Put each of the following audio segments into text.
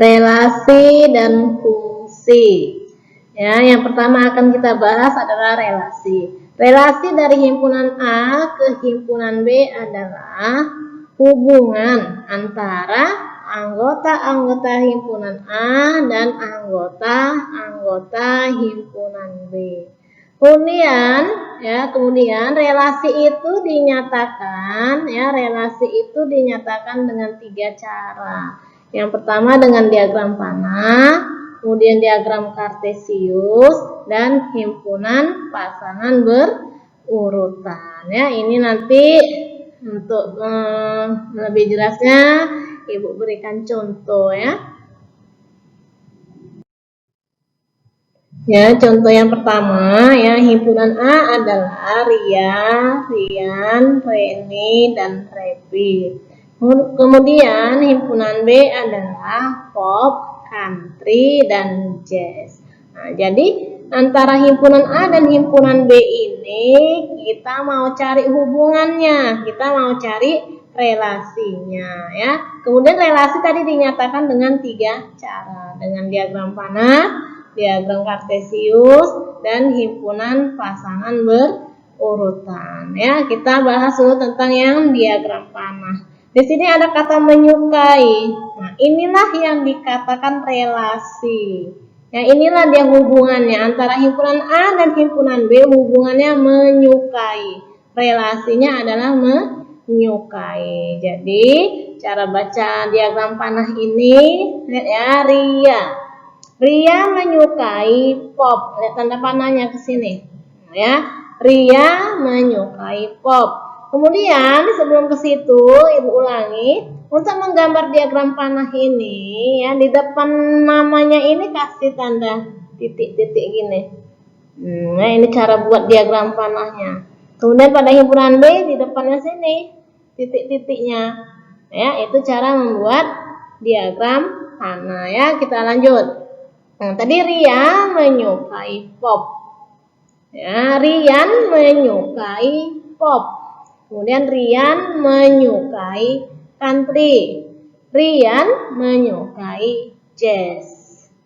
relasi dan fungsi. Ya, yang pertama akan kita bahas adalah relasi. Relasi dari himpunan A ke himpunan B adalah hubungan antara anggota-anggota himpunan A dan anggota-anggota himpunan B. Kemudian relasi itu dinyatakan dengan 3 cara. Yang pertama dengan diagram panah, kemudian diagram kartesius, dan himpunan pasangan berurutan. Ya, ini nanti untuk lebih jelasnya Ibu berikan contoh ya. Ya, contoh yang pertama ya, himpunan A adalah Ria, Rian, Reni, dan Repi. Kemudian himpunan B adalah Pop, Country, dan Jazz. Nah, jadi antara himpunan A dan himpunan B ini kita mau cari hubungannya, kita mau cari relasinya ya. Kemudian relasi tadi dinyatakan dengan 3 cara, dengan diagram panah, diagram kartesius, dan himpunan pasangan berurutan. Ya, kita bahas dulu tentang yang diagram panah. Di sini ada kata menyukai. Nah, inilah yang dikatakan relasi. Ya, inilah dia hubungannya antara himpunan A dan himpunan B, hubungannya menyukai. Relasinya adalah menyukai. Jadi, cara baca diagram panah ini, lihat ya, Ria menyukai pop. Lihat tanda panahnya ke sini. Ya, Ria menyukai pop. Kemudian sebelum ke situ, Ibu ulangi. Untuk menggambar diagram panah ini, ya di depan namanya ini kasih tanda titik-titik gini. Nah, ini cara buat diagram panahnya. Kemudian pada himpunan B di depannya sini titik-titiknya. Ya, itu cara membuat diagram panah ya. Kita lanjut. Nah, tadi Ria menyukai pop. Ya, Rian menyukai pop. Kemudian Rian menyukai country. Rian menyukai jazz.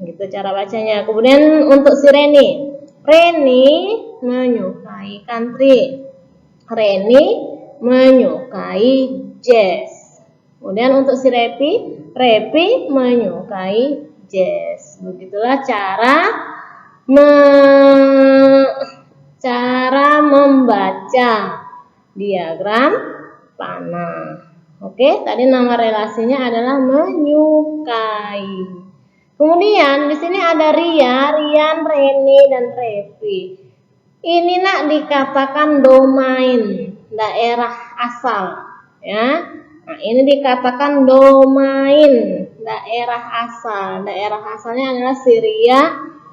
Gitu cara bacanya. Kemudian untuk si Reni menyukai country. Reni menyukai jazz. Kemudian untuk si Repi menyukai jazz. Begitulah cara membaca diagram panah. Oke, tadi nama relasinya adalah menyukai. Kemudian di sini ada Ria, Rian, Reni, dan Repi. Ini nak dikatakan domain, daerah asal, ya. Nah, ini dikatakan domain, daerah asal. Daerah asalnya adalah si Ria,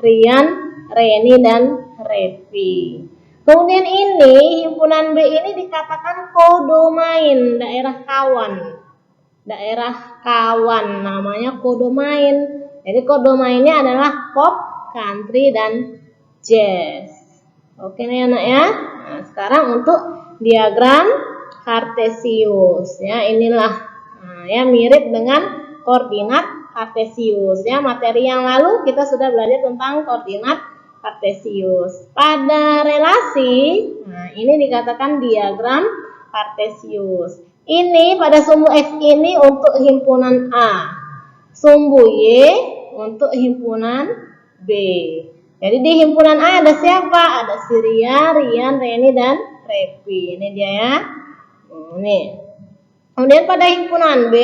Rian, Reni, dan Repi. Kemudian ini himpunan B ini dikatakan kodomain, daerah kawan. Daerah kawan namanya kodomain. Jadi kodomainnya adalah pop, country, dan jazz. Oke nih anak ya. Nah, sekarang untuk diagram kartesius ya, inilah ya mirip dengan koordinat kartesius ya. Materi yang lalu kita sudah belajar tentang koordinat kartesius. Pada relasi, nah ini dikatakan diagram kartesius. Ini pada sumbu X ini untuk himpunan A, sumbu Y untuk himpunan B. Jadi di himpunan A ada siapa? Ada si Ria, Rian, Reni, dan Repi. Ini dia ya. Ini. Kemudian pada himpunan B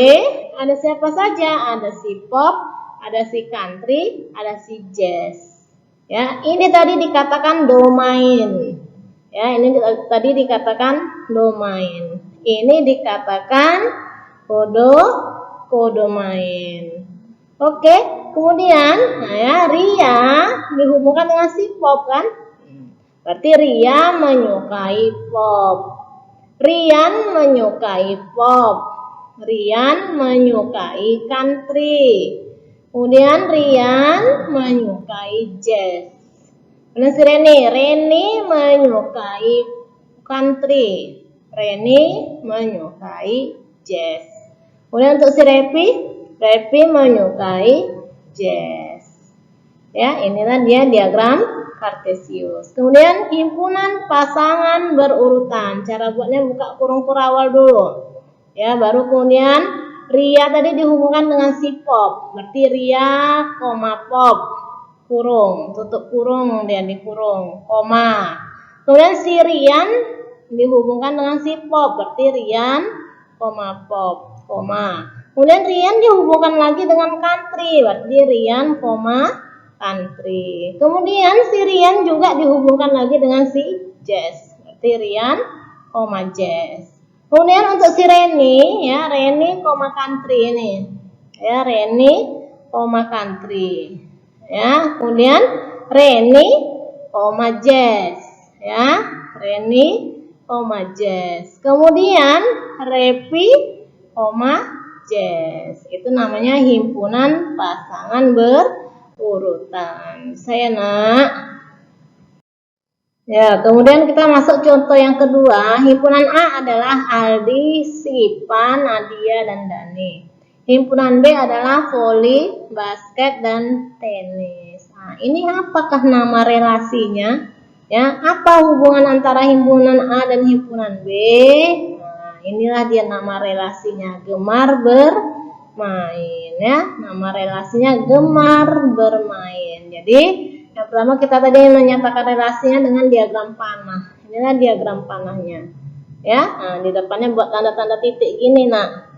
ada siapa saja? Ada si pop, ada si country, ada si jazz. Ya, ini tadi dikatakan domain. Ya, ini tadi dikatakan domain. Ini dikatakan kodomain. Oke, kemudian nah ya, Ria dihubungkan dengan si pop kan? Berarti Ria menyukai pop. Rian menyukai pop. Rian menyukai country. Kemudian Rian menyukai jazz. Kemudian si Reni menyukai country. Reni menyukai jazz. Kemudian untuk si Repi menyukai jazz. Ya, inilah dia diagram kartesius. Kemudian himpunan pasangan berurutan. Cara buatnya buka kurung kurawal dulu. Ya, baru kemudian Ria tadi dihubungkan dengan si Pop. Berarti Ria, Pop, kurung, tutup kurung, dia dikurung, koma. Kemudian si Rian dihubungkan dengan si Pop. Berarti Rian, Pop, koma. Kemudian Rian dihubungkan lagi dengan country, berarti Rian, country. Kemudian si Rian juga dihubungkan lagi dengan si Jazz, berarti Rian, Jazz. Kemudian untuk si Reni, ya Reni, country ini, ya Reni, country. Ya, kemudian Reni, Jazz, ya Reni, jazz. Kemudian Repi, jazz. Itu namanya himpunan pasangan berurutan. Saya nak. Ya, kemudian kita masuk contoh yang kedua. Himpunan A adalah Aldi, Sipa, Nadia, dan Dani. Himpunan B adalah voli, basket, dan tenis. Nah, ini apakah nama relasinya? Ya, apa hubungan antara himpunan A dan himpunan B? Nah, inilah dia nama relasinya, gemar bermain. Ya, nama relasinya gemar bermain. Jadi yang pertama kita tadi menyatakan relasinya dengan diagram panah. Inilah diagram panahnya. Ya, nah, di depannya buat tanda-tanda titik gini, nak.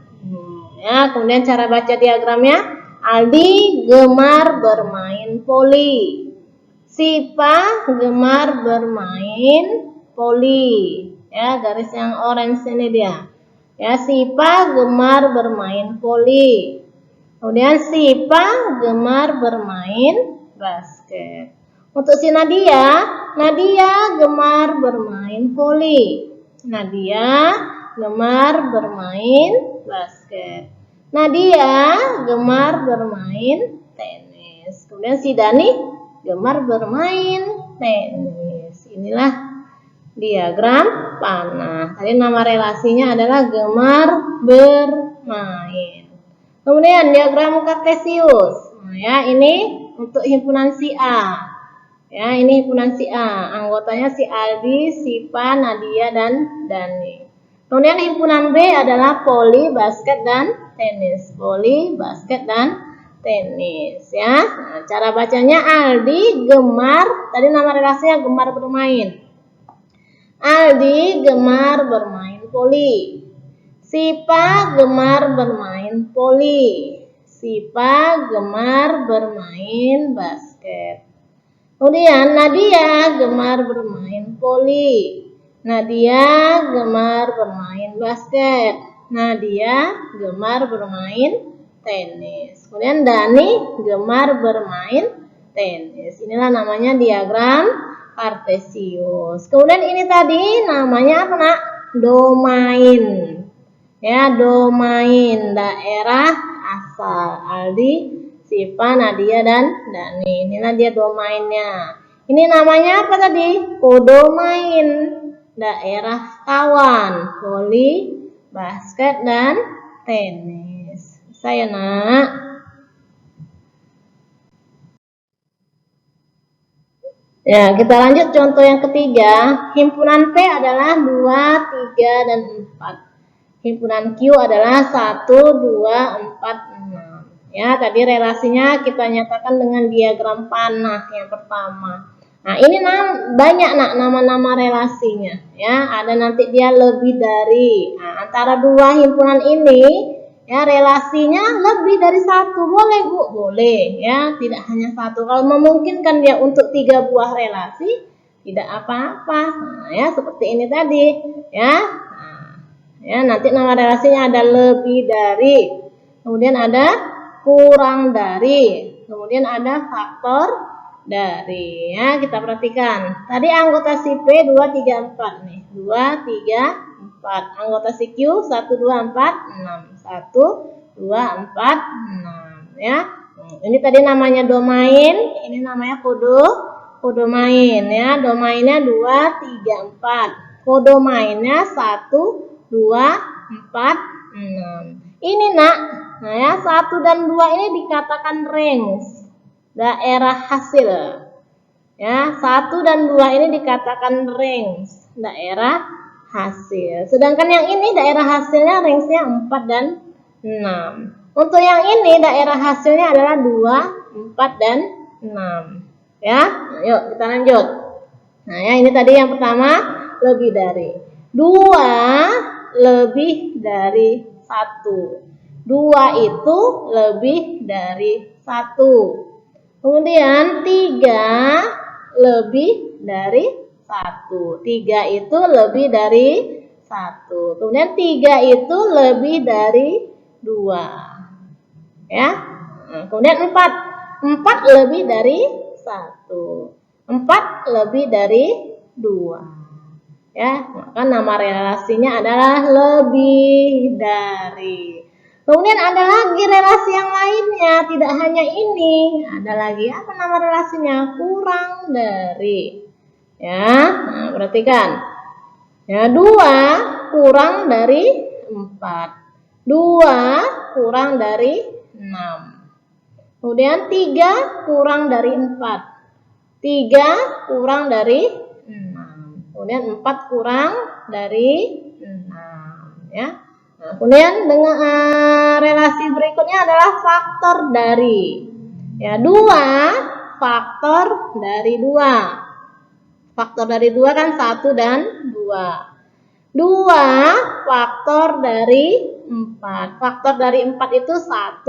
Ya, kemudian cara baca diagramnya, Aldi gemar bermain voli. Sipa gemar bermain voli. Ya, garis yang orange ini dia. Ya, Sipa gemar bermain voli. Kemudian Sipa gemar bermain basket. Untuk si Nadia, Nadia gemar bermain voli. Nadia gemar bermain basket. Nadia gemar bermain tenis. Kemudian si Dani gemar bermain tenis. Inilah diagram panah. Tadi nama relasinya adalah gemar bermain. Kemudian diagram kartesius. Nah, ya, ini untuk himpunan si A. Ya, ini himpunan si A. Anggotanya si Aldi, Sipa, Nadia, dan Dani. Kemudian himpunan B adalah voli, basket, dan tenis. Voli, basket, dan tenis. Ya, nah, cara bacanya Aldi gemar. Tadi nama relasinya gemar bermain. Aldi gemar bermain voli. Sipa gemar bermain voli. Sipa gemar bermain basket. Kemudian Nadia gemar bermain voli. Nadia gemar bermain basket. Nadia gemar bermain tenis. Kemudian Dani gemar bermain tenis. Inilah namanya diagram kartesius. Kemudian ini tadi namanya apa, nak? Domain. Ya, domain, daerah asal. Aldi, Sipa, Nadia, dan Dani. Inilah dia domainnya. Ini namanya apa tadi? Kodomain, daerah kawan. Voli, basket, dan tenis. Saya, nak. Ya, kita lanjut contoh yang ketiga. Himpunan P adalah 2, 3, dan 4. Himpunan Q adalah 1, 2, 4, 6. Ya, tadi relasinya kita nyatakan dengan diagram panah yang pertama. Nah, ini banyak, nak, nama-nama relasinya. Ya, ada nanti dia lebih dari. Nah, antara dua himpunan ini, ya relasinya lebih dari satu. Boleh, Bu? Boleh. Ya, tidak hanya satu. Kalau memungkinkan dia untuk 3 buah relasi, tidak apa-apa. Nah, ya, seperti ini tadi. Ya. Ya, nanti nama relasinya ada lebih dari, kemudian ada kurang dari, kemudian ada faktor dari. Ya, kita perhatikan. Tadi anggota si P 2, 3, 4 nih. 2, 3, 4. Anggota si Q 1, 2, 4, 6. 1, 2, 4, 6. Ya. Ini tadi namanya domain, ini namanya kodomain ya. Domainnya 2, 3, 4. Kodomainnya 1, 2, 4, 6. Ini nak, nah ya 1 dan 2 ini dikatakan range, daerah hasil. Ya, 1 dan 2 ini dikatakan range, daerah hasil. Sedangkan yang ini daerah hasilnya range-nya 4 dan 6. Untuk yang ini daerah hasilnya adalah 2, 4 dan 6. Ya, yuk kita lanjut. Nah, ya ini tadi yang pertama lebih dari 2 lebih dari 1. 2 itu lebih dari 1. Kemudian 3 lebih dari 1. 3 itu lebih dari 1. Kemudian 3 itu lebih dari 2. Ya. Nah, kemudian 4. 4 lebih dari 1. 4 lebih dari 2. Ya, maka nama relasinya adalah lebih dari. Kemudian ada lagi relasi yang lainnya, tidak hanya ini. Ada lagi apa nama relasinya? Kurang dari. Ya, nah, perhatikan. Ya, 2 kurang dari 4. 2 kurang dari 6. Kemudian 3 kurang dari 4. 3 kurang dari 6. Kemudian 4 kurang dari 6. Ya. Nah, kemudian dengan relasi berikutnya adalah faktor dari. Ya, 2 faktor dari 2. Faktor dari 2 kan 1 dan 2. 2 faktor dari 4. Faktor dari 4 itu 1,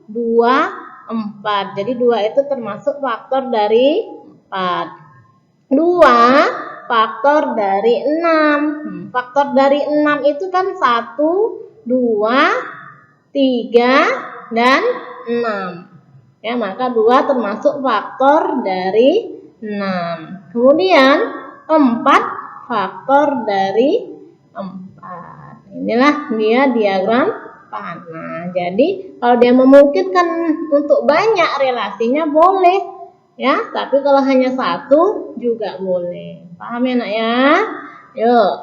2, 4. Jadi 2 itu termasuk faktor dari 4. 2 faktor dari 6. Faktor dari 6 itu kan 1, 2, 3, dan 6. Ya, maka 2 termasuk faktor dari 6. Kemudian 4 faktor dari 4. Inilah dia diagram panah. Jadi kalau dia memungkinkan untuk banyak relasinya boleh. Ya, tapi kalau hanya 1 juga boleh. Paham ya nak ya? Yuk.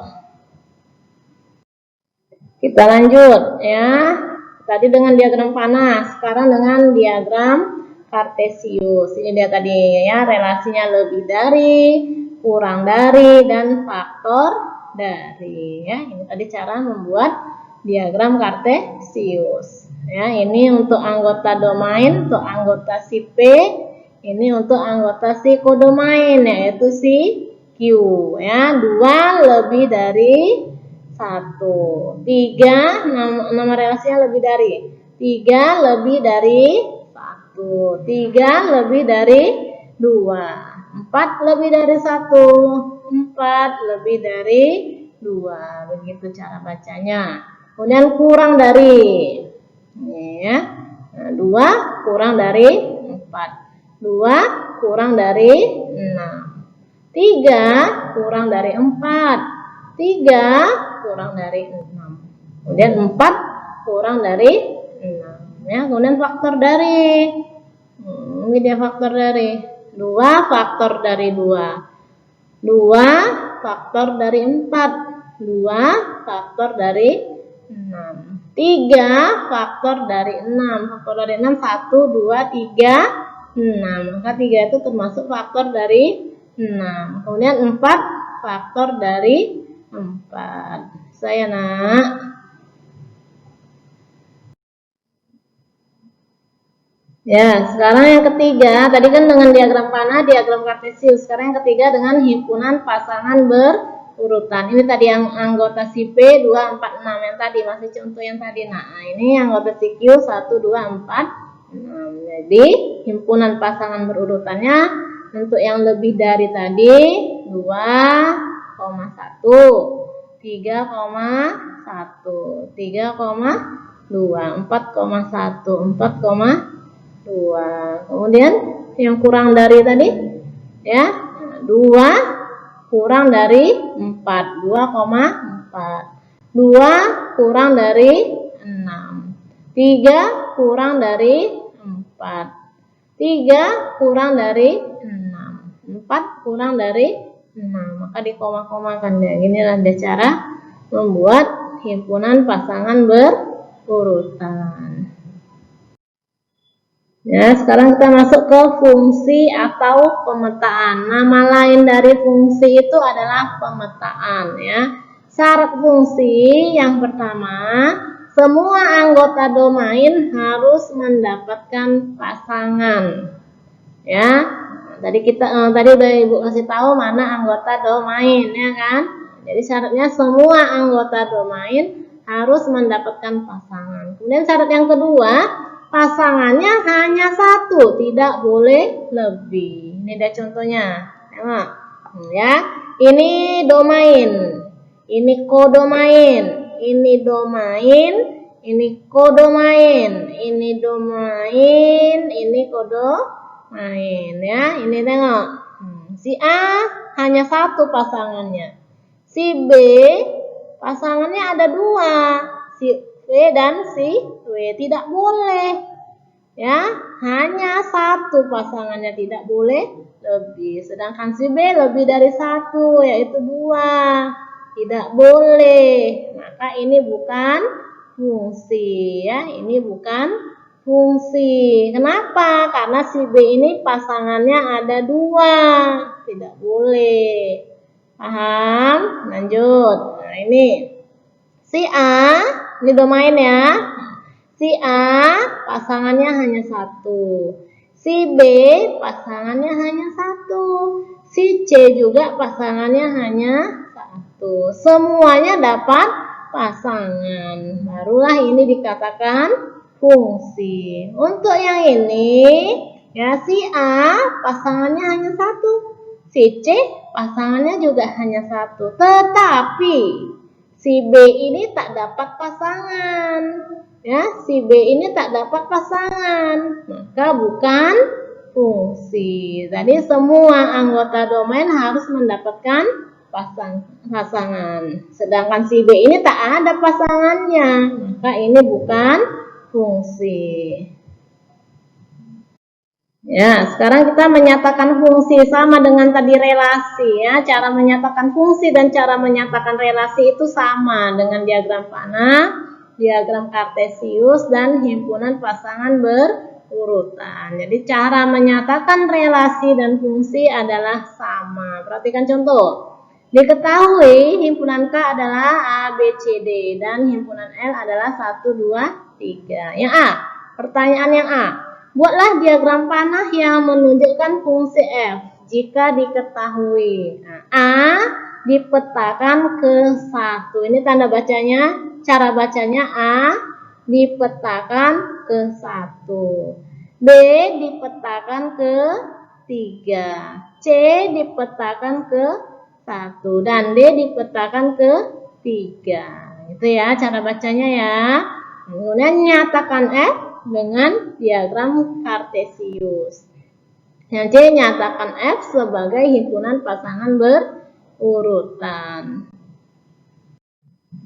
Kita lanjut ya. Tadi dengan diagram panah, sekarang dengan diagram Kartesius. Ini dia tadi ya, relasinya lebih dari, kurang dari, dan faktor dari. Ya, ini tadi cara membuat diagram Kartesius. Ya, ini untuk anggota domain, untuk anggota si P. Ini untuk anggota si kodomain, yaitu si Q. Ya, 2 lebih dari 1. 3, nama relasinya lebih dari. 3 lebih dari 1. 3 lebih dari 2. 4 lebih dari 1. 4 lebih dari 2. Begitu cara bacanya. Kemudian kurang dari. Ya. Nah, 2 kurang dari 4. 2 kurang dari 6. 3 kurang dari 4. 3 kurang dari 6. Kemudian 4 kurang dari 6. Ya, kemudian faktor dari. Ini dia faktor dari. 2 faktor dari 2. 2 faktor dari 4. 2 faktor dari 6. 3 faktor dari 6. Faktor dari 6 1, 2, 3, 6. Maka 3 itu termasuk faktor dari 6. Kemudian 4 faktor dari 4. Saya nak. Ya, sekarang yang ketiga, tadi kan dengan diagram panah, diagram Kartesius. Sekarang yang ketiga dengan himpunan pasangan berurutan. Ini tadi yang anggota si P 2, 4, 6 yang tadi, masih contoh yang tadi. Nah, ini anggota si Q 1, 2, 4, 6. Jadi, himpunan pasangan berurutannya untuk yang lebih dari tadi 2,1, 3,1, 3,2, 4,1, 4,2. Kemudian yang kurang dari tadi ya, 2 kurang dari 4, 2,4. 2 kurang dari 6. 3 kurang dari 4. 3 kurang dari 6. 4 kurang dari 6. Maka dikoma-komakan ya. Inilah cara membuat himpunan pasangan berurutan. berurutan. Ya, sekarang kita masuk ke fungsi atau pemetaan. Nama lain dari fungsi itu adalah pemetaan, ya. Syarat fungsi yang pertama, semua anggota domain harus mendapatkan pasangan. Ya, tadi udah Ibu kasih tahu mana anggota domain, ya kan? Jadi syaratnya semua anggota domain harus mendapatkan pasangan. Kemudian syarat yang kedua, pasangannya hanya satu, tidak boleh lebih. Ini ada contohnya. Tengok. Ya, ini domain, ini kodomain, ini domain, ini kodomain, ini domain, ini kodomain, ya. Ini tengok. Si A hanya satu pasangannya. Si B pasangannya ada dua, si V dan si W. Tidak boleh, ya, hanya satu pasangannya, tidak boleh lebih. Sedangkan si B lebih dari satu, yaitu dua, tidak boleh. Maka ini bukan fungsi, ya, ini bukan fungsi. Kenapa? Karena si B ini pasangannya ada dua, tidak boleh. Paham? Lanjut. Nah, ini si A, ini domain, ya. Si A pasangannya hanya satu. Si B pasangannya hanya satu. Si C juga pasangannya hanya satu. Semuanya dapat pasangan. Barulah ini dikatakan fungsi. Untuk yang ini, ya, si A pasangannya hanya satu. Si C pasangannya juga hanya satu. Tetapi si B ini tak dapat pasangan. Ya, si B ini tak dapat pasangan, maka bukan fungsi. Tadi semua anggota domain harus mendapatkan pasangan. Sedangkan si B ini tak ada pasangannya, maka ini bukan fungsi. Ya, sekarang kita menyatakan fungsi sama dengan tadi relasi, ya. Cara menyatakan fungsi dan cara menyatakan relasi itu sama dengan diagram panah, diagram kartesius, dan himpunan pasangan berurutan. Jadi cara menyatakan relasi dan fungsi adalah sama. Perhatikan contoh. Diketahui himpunan K adalah A, B, C, D, dan himpunan L adalah 1, 2, 3. Yang A, pertanyaan yang A. Buatlah diagram panah yang menunjukkan fungsi F jika diketahui. Nah, A dipetakan ke 1. Ini tanda bacanya, cara bacanya A dipetakan ke 1. B dipetakan ke 3. C dipetakan ke 1. Dan D dipetakan ke 3. Itu ya cara bacanya, ya. Kemudian nyatakan F dengan diagram kartesius. Yang C nyatakan F sebagai himpunan pasangan berurutan.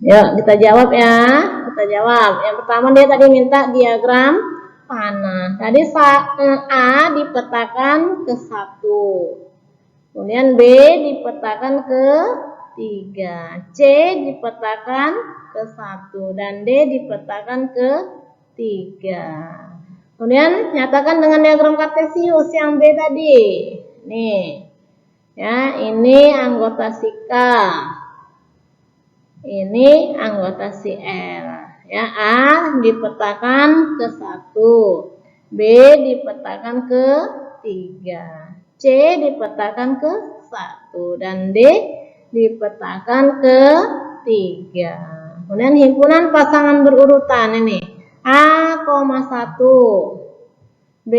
Yuk kita jawab, ya. Kita jawab. Yang pertama dia tadi minta diagram panah. Tadi A dipetakan ke 1. Kemudian B dipetakan ke 3. C dipetakan ke 1. Dan D dipetakan ke 3. Kemudian nyatakan dengan diagram kartesius yang B tadi. Nih. Ya, ini anggota si K. Ini anggota si L. Ya, A dipetakan ke 1. B dipetakan ke 3. C dipetakan ke 1. Dan D dipetakan ke 3. Kemudian himpunan pasangan berurutan ini. A, 1, B,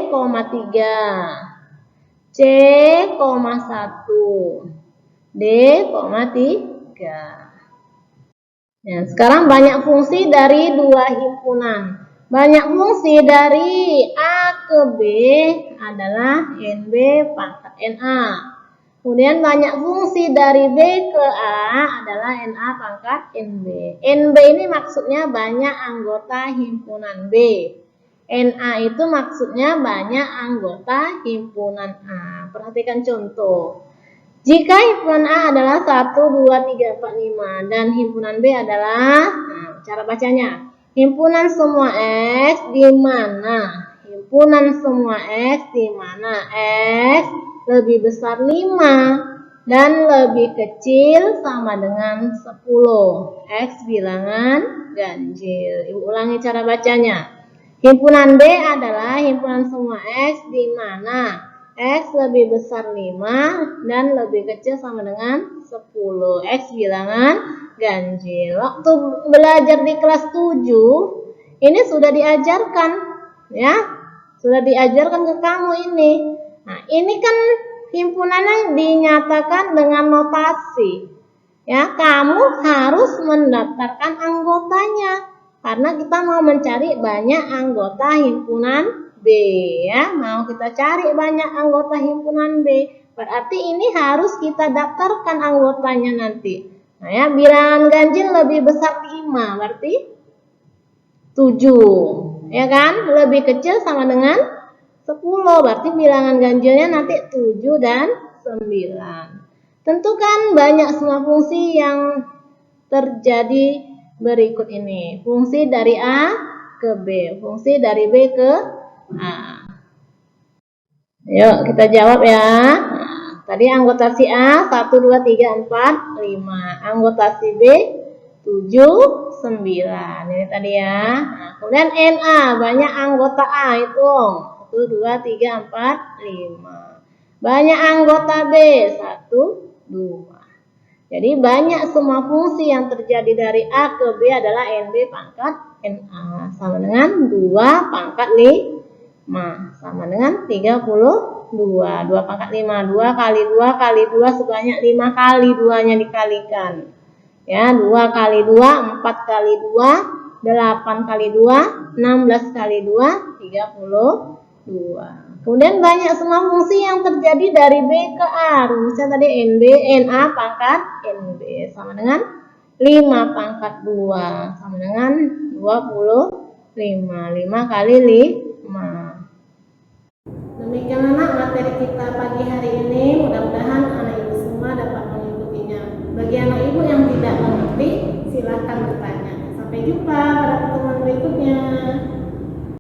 3, C, 1, D, 3. Nah, sekarang banyak fungsi dari dua himpunan. Banyak fungsi dari A ke B adalah NB pangkat NA. Kemudian banyak fungsi dari B ke A adalah NA pangkat NB. NB ini maksudnya banyak anggota himpunan B. NA itu maksudnya banyak anggota himpunan A. Perhatikan contoh. Jika himpunan A adalah 1, 2, 3, 4, 5 dan himpunan B adalah, nah, cara bacanya. Himpunan semua X di mana? Himpunan semua X di mana? X lebih besar 5 dan lebih kecil sama dengan 10. X bilangan ganjil. Ibu ulangi cara bacanya. Himpunan B adalah himpunan semua X di mana X lebih besar 5 dan lebih kecil sama dengan 10. X bilangan ganjil. Waktu belajar di kelas 7, ini sudah diajarkan, ya. Sudah diajarkan ke kamu ini. Nah, ini kan himpunannya dinyatakan dengan notasi. Ya, kamu harus mendaftarkan anggotanya karena kita mau mencari banyak anggota himpunan B, ya. Mau kita cari banyak anggota himpunan B. Berarti ini harus kita daftarkan anggotanya nanti. Nah, ya, bilangan ganjil lebih besar 5, berarti 7. Ya kan? Lebih kecil sama dengan 10, berarti bilangan ganjilnya nanti 7 dan 9. Tentukan banyak semua fungsi yang terjadi berikut ini. Fungsi dari A ke B, fungsi dari B ke A. Yuk kita jawab ya. Nah, tadi anggota si A 1, 2, 3, 4, 5. Anggota si B 7, 9. Ini tadi ya. Nah, kemudian NA, banyak anggota A, hitung. 1, 2, 3, 4, 5. Banyak anggota B, 1, 2. Jadi banyak semua fungsi yang terjadi dari A ke B adalah NB pangkat NA. Sama dengan 2 pangkat 5. Sama dengan 32. 2 pangkat 5. 2 kali 2 kali 2 sebanyak 5 kali 2-nya dikalikan. Ya, 2 kali 2, 4 kali 2, 8 kali 2, 16 kali 2, 32. Kemudian banyak semua fungsi yang terjadi dari B ke A. Rumusnya tadi NB, NA pangkat NB sama dengan 5 pangkat 2 sama dengan 25. 5 kali 5. Demikian anak materi kita pagi hari ini. Mudah-mudahan anak ibu semua dapat mengikutinya. Bagi anak ibu yang tidak mengerti, silakan bertanya. Sampai jumpa pada pertemuan